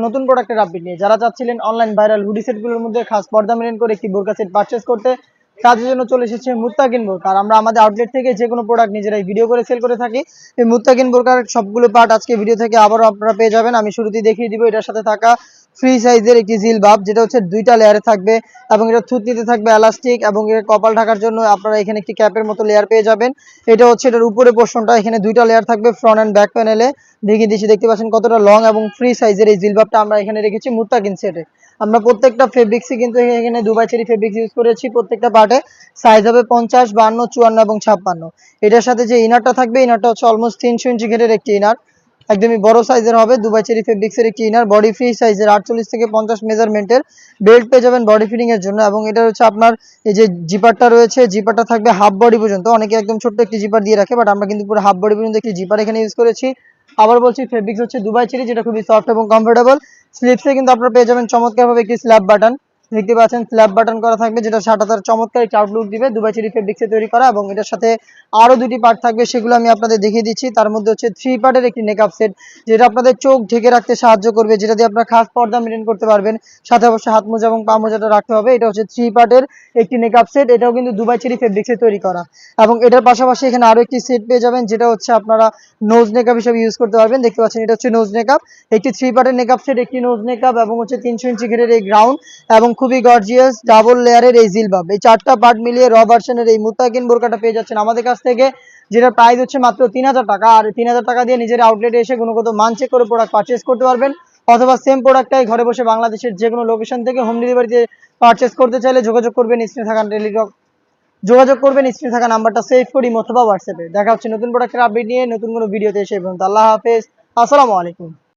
নতুন প্রোডাক্টের আপডেট নিয়ে যারা চাচ্ছিলেন অনলাইন ভাইরাল হুডি সেটগুলোর মধ্যে খাস পর্দা মেনটেন করে একটি বোরকা সেট পারচেজ করতে, তাদের জন্য চলে এসেছে মুত্তাকিন বোরকা। আর আমরা আমাদের আউটলেট থেকে যে কোনো প্রোডাক্ট নিজেরাই ভিডিও করে সেল করে থাকি। এই মুত্তাকিন বোরকার সবগুলো পার্ট আজকে ভিডিও থেকে আবারও আপনারা পেয়ে যাবেন। আমি শুরুতেই দেখিয়ে দিব এটার সাথে থাকা ফ্রি সাইজের একটি জিলবাব, যেটা হচ্ছে 2টা লেয়ারে থাকবে এবং এটা থুতনিতে থাকবে এলাস্টিক এবং এর কপাল ঢাকার জন্য আপনারা এখানে একটি ক্যাপের মতো লেয়ার পেয়ে যাবেন। এটা হচ্ছে এটার উপরে পোর্শনটা, এখানে 2টা লেয়ার থাকবে ফ্রন্ট অ্যান্ড ব্যাক প্যানেলে। দেখিয়ে দিচ্ছি, দেখতে পাচ্ছেন কতটা লং এবং ফ্রি সাইজের এই জিলবাবটা আমরা এখানে রেখেছি মুত্তাকিন সেটে। আমরা প্রত্যেকটা ফেব্রিক্সই কিন্তু এখানে দুবাই চেরি ফেব্রিক্স ইউজ করেছি। প্রত্যেকটা পার্টে সাইজ হবে 50, 52, 54 এবং 56। এটার সাথে যে ইনারটা থাকবে, ইনারটা হচ্ছে অলমোস্ট 300 ইঞ্চি ঘেরের একটি ইনার, একদমই বড় সাইজের হবে। দুবাই চেরি ফেব্রিক্সের একটি ইনার, বডি ফ্রি সাইজের 48 থেকে 50 মেজারমেন্টের বেল্ট পেয়ে যাবেন বডি ফিটিং এর জন্য। এবং এটা হচ্ছে আপনার এই যে জিপারটা রয়েছে, জিপারটা থাকবে হাফ বডি পর্যন্ত। অনেকে একদম ছোট্ট একটি জিপার দিয়ে রাখে, বাট আমরা কিন্তু পুরো হাফ বডি পর্যন্ত একটি জিপার এখানে ইউজ করেছি। আবার বলছি, ফেব্রিক্স হচ্ছে দুবাই চেরি, যেটা খুবই সফট এবং কমফোর্টেবল। স্লিপসে কিন্তু আপনারা পেয়ে যাবেন চমৎকারভাবে একটি স্ল্যাব বাটন, দেখতে পাচ্ছেন স্ল্যাব বাটন করা থাকবে, যেটা শাটাতার চমৎকার একটি আউটলুক দিবে। দুবাই চেরি ফেব্রিক্সে তৈরি করা এবং এটার সাথে আরো 2টি পার্ট থাকবে, সেগুলো আমি আপনাদের দেখিয়ে দিচ্ছি। তার মধ্যে হচ্ছে 3 পার্টের একটি মেকআপ সেট, যেটা আপনাদের চোখ ঢেকে রাখতে সাহায্য করবে, যেটা দিয়ে আপনারা খাস পর্দা মেনটেন করতে পারবেন। সাথে অবশ্যই হাত মোজা এবং পা মোজাটা রাখতে হবে। এটা হচ্ছে 3 পার্টের একটি মেকআপ সেট, এটাও কিন্তু দুবাই চেরি ফেব্রিক্সে তৈরি করা। এবং এটার পাশাপাশি এখানে আরো একটি সেট পেয়ে যাবেন, যেটা হচ্ছে আপনারা নোজ মেকআপ হিসেবে ইউজ করতে পারবেন। দেখতে পাচ্ছেন এটা হচ্ছে নোজ মেকআপ, একটি 3 পার্টের মেকআপ সেট, একটি নোজ মেকআপ এবং হচ্ছে 300 ইঞ্চি ঘেরের এই গ্রাউন্ড এবং খুবই গর্জিয়াস ডাবল লেয়ারের এই জিলবাব। এই 4টা পার্ট মিলিয়ে র ভার্সনের এই মুত্তাকিন বোরকাটা পেয়ে যাচ্ছেন আমাদের কাছ থেকে, যেটা প্রাইস হচ্ছে মাত্র 3000 টাকা। আর 3000 টাকা দিয়ে নিজের আউটলেটে এসে গুণগত মান চেক করে প্রোডাক্ট পারচেজ করতে পারবেন, অথবা সেম প্রোডাক্টটাই ঘরে বসে বাংলাদেশের যে কোনো লোকেশন থেকে হোম ডেলিভারিতে পারচেজ করতে চাইলে যোগাযোগ করবেন স্ক্রিনে থাকা নাম্বারটা সেভ করি অথবা হোয়াটসঅ্যাপে। দেখা হচ্ছে নতুন প্রোডাক্টের আপডেট নিয়ে নতুন কোনো ভিডিওতে। এসে পর্যন্ত আল্লাহ হাফেজ, আসসালামু আলাইকুম।